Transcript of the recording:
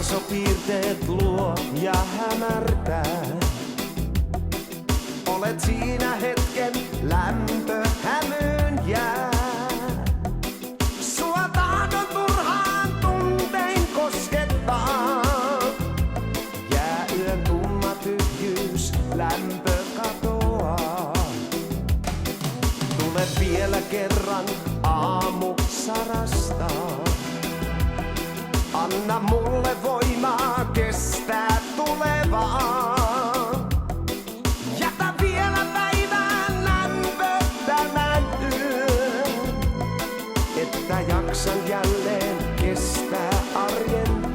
Varsopiirteet luo ja hämärtää. Olet siinä hetken, lämpö hämyyn jää. Sua tahdon turhaan tuntein koskettaa. Jää yön tumma tyhjyys, lämpö katoaa. Tule vielä kerran, aamu sarastaa. Anna mulle voimaa kestää tulevaa. Jätä vielä päivään lämpö tämän yön, että jaksan jälleen kestää arjen